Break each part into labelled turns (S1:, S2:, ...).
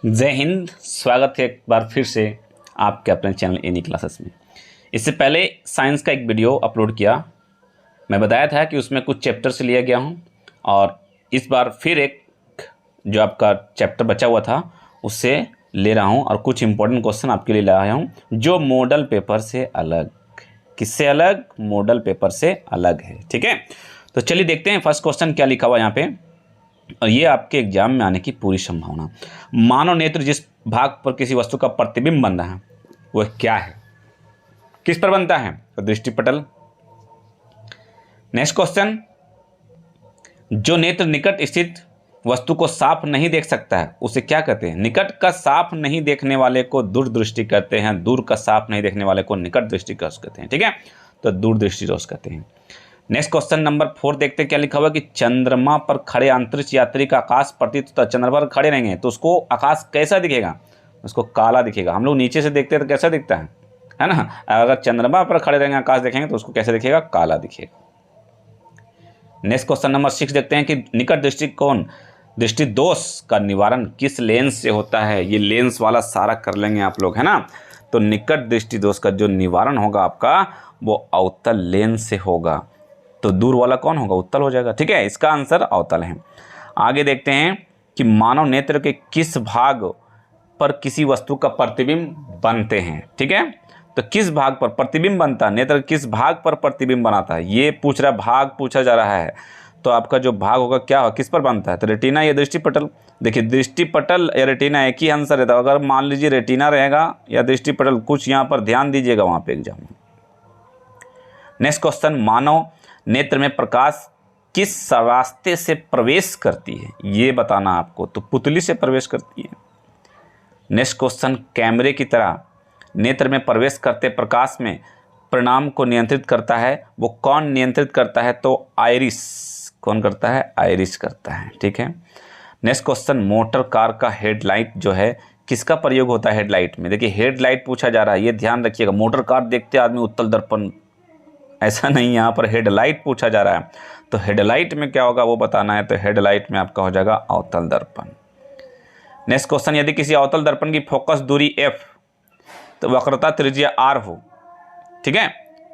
S1: जय हिंद। स्वागत है एक बार फिर से आपके अपने चैनल एनी क्लासेस में। इससे पहले साइंस का एक वीडियो अपलोड किया, मैं बताया था कि उसमें कुछ चैप्टर से लिया गया हूं, और इस बार फिर एक जो आपका चैप्टर बचा हुआ था उससे ले रहा हूं और कुछ इंपॉर्टेंट क्वेश्चन आपके लिए लाया हूं जो मॉडल पेपर से अलग, किससे अलग, मॉडल पेपर से अलग है। ठीक है, तो चलिए देखते हैं फर्स्ट क्वेश्चन क्या लिखा हुआ यहाँ पे, और ये आपके एग्जाम में आने की पूरी संभावना। मानव नेत्र जिस भाग पर किसी वस्तु का प्रतिबिंब बन रहा है वह क्या है, किस पर बनता है? तो दृष्टिपटल। नेक्स्ट क्वेश्चन, जो नेत्र निकट स्थित वस्तु को साफ नहीं देख सकता है उसे क्या कहते हैं? निकट का साफ नहीं देखने वाले को दूरदृष्टि कहते हैं, दूर का साफ नहीं देखने वाले को निकट दृष्टि कहते हैं। ठीक है, तो दूरदृष्टि दोष कहते हैं। नेक्स्ट क्वेश्चन नंबर 4 देखते हैं क्या लिखा हुआ कि चंद्रमा पर खड़े अंतरिक्ष यात्री का आकाश प्रतीत होता है। चंद्रमा पर खड़े रहेंगे तो उसको आकाश कैसा दिखेगा? उसको काला दिखेगा। हम लोग नीचे से देखते हैं तो कैसा दिखता है ना? अगर चंद्रमा पर खड़े रहेंगे आकाश देखेंगे तो उसको कैसे दिखेगा? काला दिखेगा। नेक्स्ट क्वेश्चन नंबर 6 देखते हैं कि निकट दृष्टिकोण दृष्टि दोष का निवारण किस लेंस से होता है। ये लेंस वाला सारा कर लेंगे आप लोग, है ना? तो निकट दृष्टि दोष का जो निवारण होगा आपका वो अवतल लेंस से होगा। तो दूर वाला कौन होगा? उत्तल हो जाएगा। ठीक है, इसका आंसर अवतल है। आगे देखते हैं कि मानव नेत्र के किस भाग पर किसी वस्तु का प्रतिबिंब बनते हैं। ठीक है, तो किस भाग पर प्रतिबिंब बनता है? नेत्र किस भाग पर प्रतिबिंब बनाता है, ये पूछ रहा, भाग पूछा जा रहा है। तो आपका जो भाग होगा क्या होगा, किस पर बनता है? तो रेटिना या दृष्टिपटल। देखिए, दृष्टिपटल या रेटिना एक ही आंसर है। तो अगर मान लीजिए रेटिना रहेगा या दृष्टिपटल, कुछ यहाँ पर ध्यान दीजिएगा वहाँ पे एग्जाम में। नेक्स्ट क्वेश्चन, मानव नेत्र में प्रकाश किस रास्ते से प्रवेश करती है, ये बताना आपको। तो पुतली से प्रवेश करती है। नेक्स्ट क्वेश्चन, कैमरे की तरह नेत्र में प्रवेश करते प्रकाश में परिणाम को नियंत्रित करता है, वो कौन नियंत्रित करता है? तो आइरिस। कौन करता है? आइरिस करता है। ठीक है। नेक्स्ट क्वेश्चन, मोटर कार का हेडलाइट जो है किसका प्रयोग होता है हेडलाइट में? देखिए, हेडलाइट पूछा जा रहा है, ये ध्यान रखिएगा। मोटर कार देखते आदमी उत्तल दर्पण, ऐसा नहीं, यहाँ पर हेडलाइट पूछा जा रहा है। तो हेडलाइट में क्या होगा वो बताना है। तो हेडलाइट में आपका हो जाएगा अवतल दर्पण। नेक्स्ट क्वेश्चन, यदि किसी अवतल दर्पण की फोकस दूरी f तो वक्रता त्रिज्या r हो, ठीक है,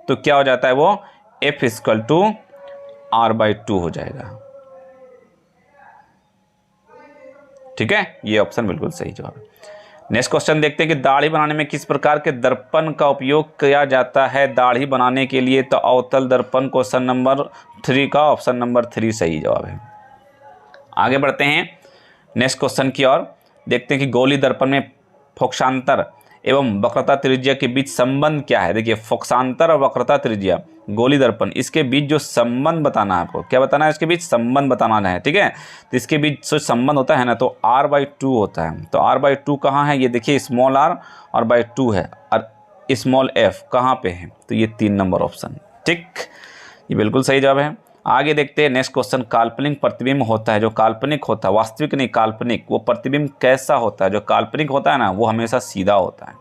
S1: तो क्या हो जाता है वो? f = r/2 हो जाएगा। ठीक है, ये ऑप्शन बिल्कुल सही जवाब है। नेक्स्ट क्वेश्चन देखते हैं कि दाढ़ी बनाने में किस प्रकार के दर्पण का उपयोग किया जाता है दाढ़ी बनाने के लिए? तो अवतल दर्पण। क्वेश्चन नंबर 3 का ऑप्शन नंबर 3 सही जवाब है। आगे बढ़ते हैं नेक्स्ट क्वेश्चन की ओर। देखते हैं कि गोली दर्पण में फोकसांतर एवं वक्रता त्रिज्या के बीच संबंध क्या है? देखिए, फोकसांतर और वक्रता त्रिज्या, गोली दर्पण, इसके बीच जो संबंध बताना है आपको, क्या बताना है? इसके बीच संबंध बताना है। ठीक है, तो इसके बीच जो संबंध होता है ना, तो r/2 होता है। तो r/2 कहाँ है? ये देखिए, स्मॉल r और /2 है, और स्मॉल f कहाँ पे है? तो ये 3 नंबर ऑप्शन। ठीक, ये बिल्कुल सही जवाब है। आगे देखते हैं नेक्स्ट क्वेश्चन, काल्पनिक प्रतिबिंब होता है, जो काल्पनिक होता है, वास्तविक नहीं काल्पनिक, वो प्रतिबिंब कैसा होता है? जो काल्पनिक होता है ना वो हमेशा सीधा होता है।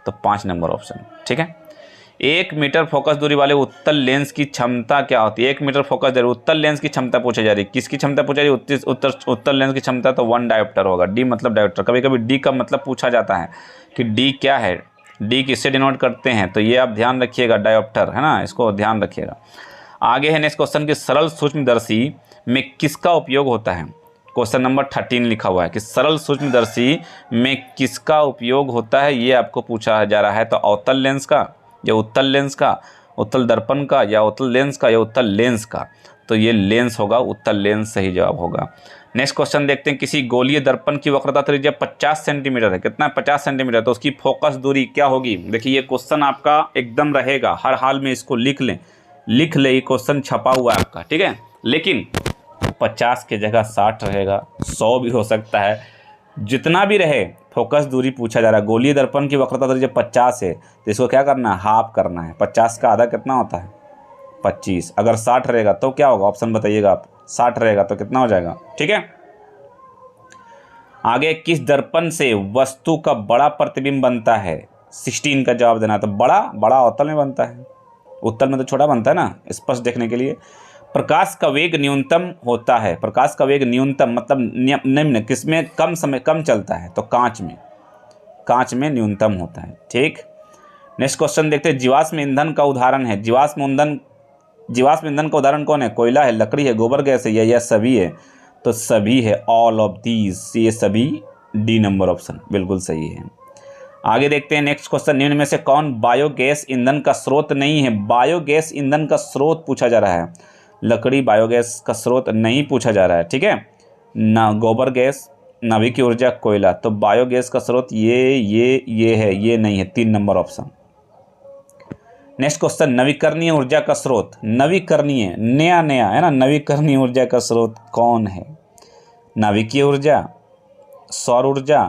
S1: तो 5 नंबर ऑप्शन। ठीक है, 1 मीटर फोकस दूरी वाले उत्तल लेंस की क्षमता क्या होती है? 1 मीटर फोकस दूरी उत्तल लेंस की क्षमता पूछी जा रही है। किसकी क्षमता पूछा जा रही है? उत्तल लेंस की क्षमता। तो 1 डायोप्टर होगा। डी मतलब डायोप्टर। कभी कभी डी का मतलब पूछा जाता है कि डी क्या है, डी किससे डिनोट करते हैं, तो ये आप ध्यान रखिएगा, डायोप्टर, है ना, इसको ध्यान रखिएगा। आगे है नेक्स्ट क्वेश्चन कि सरल सूक्ष्मदर्शी में किसका उपयोग होता है? क्वेश्चन नंबर 13 लिखा हुआ है कि सरल सूक्ष्मदर्शी में किसका उपयोग होता है, ये आपको पूछा जा रहा है। तो अवतल लेंस का या उत्तल लेंस का, उत्तल दर्पण का या उत्तल लेंस का या उत्तल लेंस का? तो ये लेंस होगा, उत्तल लेंस सही जवाब होगा। नेक्स्ट क्वेश्चन देखते हैं, किसी गोलीय दर्पण की वक्रता त्रिज्या 50 सेंटीमीटर है। कितना? 50 सेंटीमीटर। तो उसकी फोकस दूरी क्या होगी? देखिए, ये क्वेश्चन आपका एकदम रहेगा, हर हाल में इसको लिख लें, ये क्वेश्चन छपा हुआ है आपका। ठीक है, लेकिन 50 की जगह 60 रहेगा, 100 भी हो सकता है, जितना भी रहे फोकस दूरी पूछा जा रहा है। गोलीय दर्पण की वक्रता त्रिज्या 50 है तो इसको क्या करना है? हाफ करना है। 50 का आधा कितना होता है? 25। अगर 60 रहेगा तो क्या होगा? ऑप्शन बताइएगा आप। 60 रहेगा तो कितना हो जाएगा? ठीक है, आगे, किस दर्पण से वस्तु का बड़ा प्रतिबिंब बनता है? 16 का जवाब देना है। तो बड़ा अवतल में बनता है, उत्तल में तो छोटा बनता है ना, स्पष्ट देखने के लिए। प्रकाश का वेग न्यूनतम होता है, प्रकाश का वेग न्यूनतम मतलब निम्न किसमें कम समय कम चलता है, तो कांच में न्यूनतम होता है। ठीक, नेक्स्ट क्वेश्चन देखते हैं। जीवाश्म ईंधन का उदाहरण है, जीवाश्म ईंधन का उदाहरण कौन है? कोयला है, लकड़ी है, गोबर गैस है, या सभी है? तो सभी है, ऑल ऑफ दीज, ये सभी डी नंबर ऑप्शन बिल्कुल सही है। आगे देखते हैं नेक्स्ट क्वेश्चन। निम्न में से कौन बायोगैस ईंधन का स्रोत नहीं है? बायोगैस ईंधन का स्रोत पूछा जा रहा है, लकड़ी बायोगैस का स्रोत नहीं पूछा जा रहा है। ठीक है, ना गोबर गैस, नाभिकीय ऊर्जा, कोयला, तो बायोगैस का स्रोत ये है, ये नहीं है, 3 नंबर ऑप्शन। नेक्स्ट क्वेश्चन, नवीकरणीय ऊर्जा का स्रोत, नवीकरणीय नया है ना, नवीकरणीय ऊर्जा का स्रोत कौन है? नाभिकीय ऊर्जा, सौर ऊर्जा,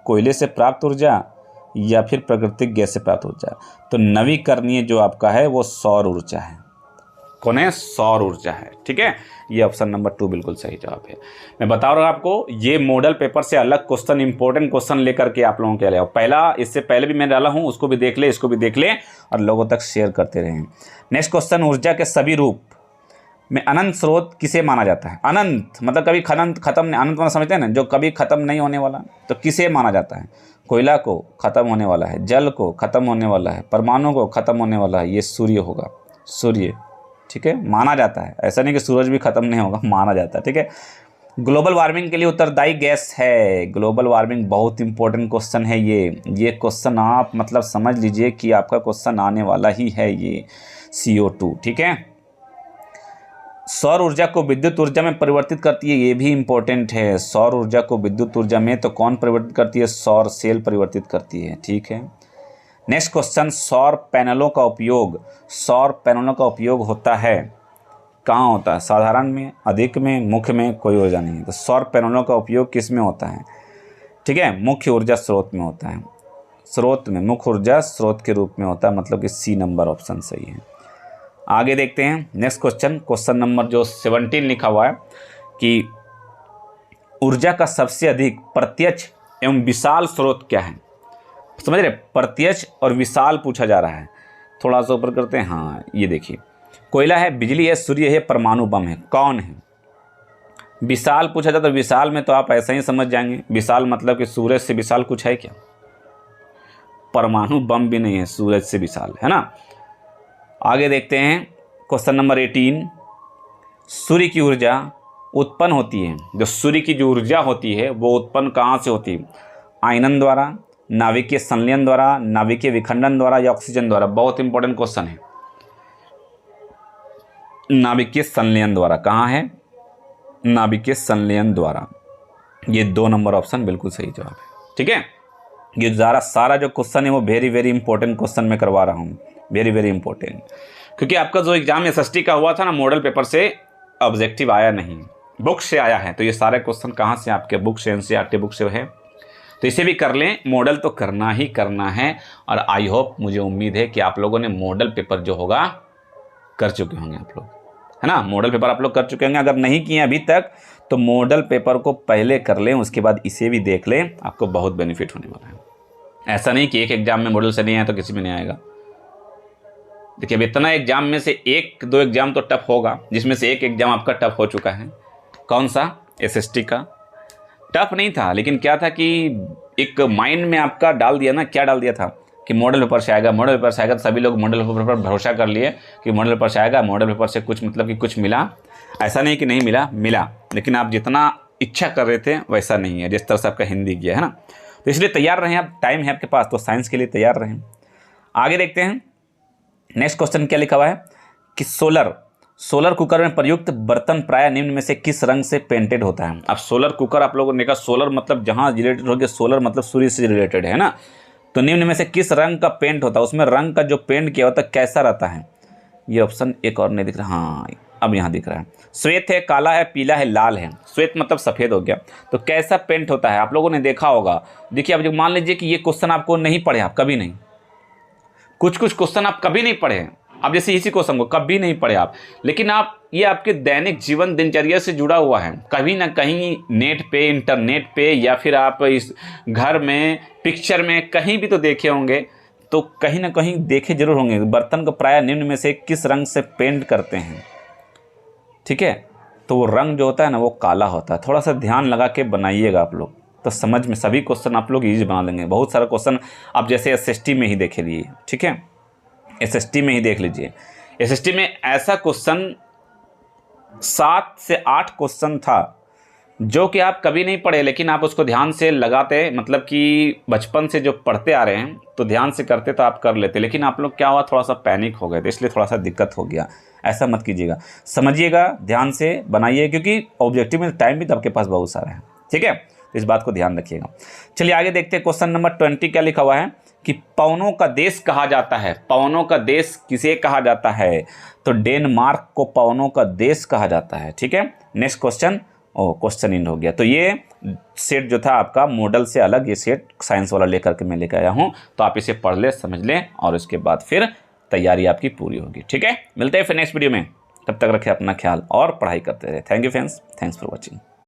S1: कोयले से प्राप्त ऊर्जा, या फिर प्राकृतिक गैस से प्राप्त ऊर्जा? तो नवीकरणीय जो आपका है वो सौर ऊर्जा है। कौन है? सौर ऊर्जा है। ठीक है, ये ऑप्शन नंबर 2 बिल्कुल सही जवाब है। मैं बता रहा हूँ आपको, ये मॉडल पेपर से अलग क्वेश्चन, इंपॉर्टेंट क्वेश्चन लेकर के आप लोगों के लिए पहला, इससे पहले भी मैं डाला हूँ, उसको भी देख ले, इसको भी देख ले और लोगों तक शेयर करते रहें। नेक्स्ट क्वेश्चन, ऊर्जा के सभी रूप में अनंत स्रोत किसे माना जाता है? अनंत मतलब कभी खत्म नहीं, अनंत मतलब समझते हैं ना, जो कभी खत्म नहीं होने वाला, तो किसे माना जाता है? कोयला को खत्म होने वाला है, जल को खत्म होने वाला है, परमाणु को खत्म होने वाला है, ये सूर्य होगा, सूर्य। ठीक है, माना जाता है, ऐसा नहीं कि सूरज भी खत्म नहीं होगा, माना जाता है। ठीक है, ग्लोबल वार्मिंग के लिए उत्तरदायी गैस है, ग्लोबल वार्मिंग बहुत इंपॉर्टेंट क्वेश्चन है ये क्वेश्चन आप मतलब समझ लीजिए कि आपका क्वेश्चन आने वाला ही है ये, CO2। ठीक है, सौर ऊर्जा को विद्युत ऊर्जा में परिवर्तित करती है, ये भी इंपॉर्टेंट है। सौर ऊर्जा को विद्युत ऊर्जा में तो कौन परिवर्तित करती है? सौर सेल परिवर्तित करती है। ठीक है, नेक्स्ट क्वेश्चन, सौर पैनलों का उपयोग होता है, कहाँ होता है? साधारण में, अधिक में, मुख्य में, कोई ऊर्जा नहीं। तो सौर पैनलों का उपयोग किस में होता है? ठीक है, मुख्य ऊर्जा स्रोत में होता है, स्रोत में, मुख्य ऊर्जा स्रोत के रूप में होता है, मतलब कि C नंबर ऑप्शन सही है। आगे देखते हैं नेक्स्ट क्वेश्चन नंबर जो 17 लिखा हुआ है कि ऊर्जा का सबसे अधिक प्रत्यक्ष एवं विशाल स्रोत क्या है? समझ रहे, प्रत्यक्ष और विशाल पूछा जा रहा है। थोड़ा सा ऊपर करते हैं, हाँ ये देखिए, कोयला है, बिजली है, सूर्य है, परमाणु बम है, कौन है? विशाल पूछा जाता, तो विशाल में तो आप ऐसा ही समझ जाएंगे, विशाल मतलब कि सूरज से विशाल कुछ है क्या? परमाणु बम भी नहीं है, सूरज से विशाल, है ना। आगे देखते हैं क्वेश्चन नंबर 18, सूर्य की ऊर्जा उत्पन्न होती है, जो सूर्य की जो ऊर्जा होती है वो उत्पन्न कहाँ से होती है? आयनन द्वारा, नाभिकीय संलयन द्वारा, नाभिकीय विखंडन द्वारा, या ऑक्सीजन द्वारा? बहुत इंपॉर्टेंट क्वेश्चन है। नाभिकीय संलयन द्वारा, कहाँ है? नाभिकीय संलयन द्वारा, ये 2 नंबर ऑप्शन बिल्कुल सही जवाब है। ठीक है, ये सारा जो क्वेश्चन है वो वेरी वेरी इंपॉर्टेंट क्वेश्चन मैं करवा रहा हूँ, वेरी वेरी इंपॉर्टेंट, क्योंकि आपका जो एग्जाम SST का हुआ था ना, मॉडल पेपर से ऑब्जेक्टिव आया नहीं, बुक से आया है। तो ये सारे क्वेश्चन कहाँ से? आपके बुक से, NCERT बुक से है। तो इसे भी कर लें, मॉडल तो करना ही करना है। और आई होप, मुझे उम्मीद है कि आप लोगों ने मॉडल पेपर जो होगा कर चुके होंगे आप लोग, है ना। मॉडल पेपर आप लोग कर चुके होंगे, अगर नहीं किए अभी तक तो मॉडल पेपर को पहले कर लें, उसके बाद इसे भी देख लें, आपको बहुत बेनिफिट होने वाला है। ऐसा नहीं कि एक एग्जाम में मॉडल से नहीं आया तो किसी में नहीं आएगा। देखिए, अब इतना एग्जाम में से 1-2 एग्जाम तो टफ होगा, जिसमें से एक एग्जाम आपका टफ हो चुका है। कौन सा? SST का। टफ नहीं था, लेकिन क्या था कि एक माइंड में आपका डाल दिया ना, क्या डाल दिया था कि मॉडल पेपर से आएगा, मॉडल पेपर से आएगा। तो सभी लोग मॉडल पेपर पर भरोसा कर लिए कि मॉडल पेपर से आएगा, मॉडल पेपर से कुछ मतलब कि कुछ मिला। ऐसा नहीं कि नहीं मिला, लेकिन आप जितना इच्छा कर रहे थे वैसा नहीं है, जिस तरह से आपका हिंदी गया है ना। तो इसलिए तैयार रहें, अब टाइम है आपके पास, तो साइंस के लिए तैयार रहें। आगे देखते हैं नेक्स्ट क्वेश्चन क्या लिखा हुआ है कि सोलर कुकर में प्रयुक्त बर्तन प्राय निम्न में से किस रंग से पेंटेड होता है? अब सोलर कुकर आप लोगों ने कहा, सोलर मतलब जहाँ रिलेटेड हो गया, सोलर मतलब सूर्य से रिलेटेड है ना। तो निम्न में से किस रंग का पेंट होता है? उसमें रंग का जो पेंट किया होता है कैसा रहता है? ये ऑप्शन एक और नहीं दिख रहा, हाँ अब यहाँ दिख रहा है। श्वेत है, काला है, पीला है, लाल है। श्वेत मतलब सफ़ेद हो गया। तो कैसा पेंट होता है? आप लोगों ने देखा होगा। देखिए, अब जो मान लीजिए कि ये क्वेश्चन आपको नहीं पढ़े, आप कभी नहीं, कुछ क्वेश्चन आप कभी नहीं पढ़े, अब जैसे इसी क्वेश्चन को कभी नहीं पढ़े आप, लेकिन आप ये आपके दैनिक जीवन दिनचर्या से जुड़ा हुआ है। कभी ना कहीं नेट पे, इंटरनेट पे, या फिर आप इस घर में, पिक्चर में कहीं भी तो देखे होंगे, तो कहीं ना कहीं देखे जरूर होंगे। बर्तन को प्राय निम्न में से किस रंग से पेंट करते हैं? ठीक है। तो वो रंग जो होता है ना वो काला होता है। थोड़ा सा ध्यान लगा के बनाइएगा आप लोग, तो समझ में सभी क्वेश्चन आप लोग ईजी बना लेंगे। बहुत सारा क्वेश्चन आप जैसे एसएसटी में ही देख लीजिए, ठीक है, एसएसटी में ही देख लीजिए। एसएसटी में ऐसा क्वेश्चन 7 से 8 क्वेश्चन था जो कि आप कभी नहीं पढ़े, लेकिन आप उसको ध्यान से लगाते, मतलब कि बचपन से जो पढ़ते आ रहे हैं तो ध्यान से करते तो आप कर लेते, लेकिन आप लोग क्या हुआ, थोड़ा सा पैनिक हो गए थे, इसलिए थोड़ा सा दिक्कत हो गया। ऐसा मत कीजिएगा, समझिएगा, ध्यान से बनाइए, क्योंकि ऑब्जेक्टिव में टाइम भी तो आपके पास बहुत सारा है, ठीक है। तो इस बात को ध्यान रखिएगा। चलिए आगे देखते हैं। क्वेश्चन नंबर 20 क्या लिखा हुआ है कि पवनों का देश कहा जाता है। पवनों का देश किसे कहा जाता है? तो डेनमार्क को पवनों का देश कहा जाता है, ठीक है। नेक्स्ट क्वेश्चन, क्वेश्चन इन हो गया। तो ये सेट जो था आपका मॉडल से अलग, ये सेट साइंस वाला लेकर के मैं लेकर आया हूँ, तो आप इसे पढ़ ले, समझ लें, और उसके बाद फिर तैयारी आपकी पूरी होगी, ठीक है। मिलते हैं फिर नेक्स्ट वीडियो में, तब तक रखें अपना ख्याल और पढ़ाई करते रहे। Thank you friends, thanks for watching.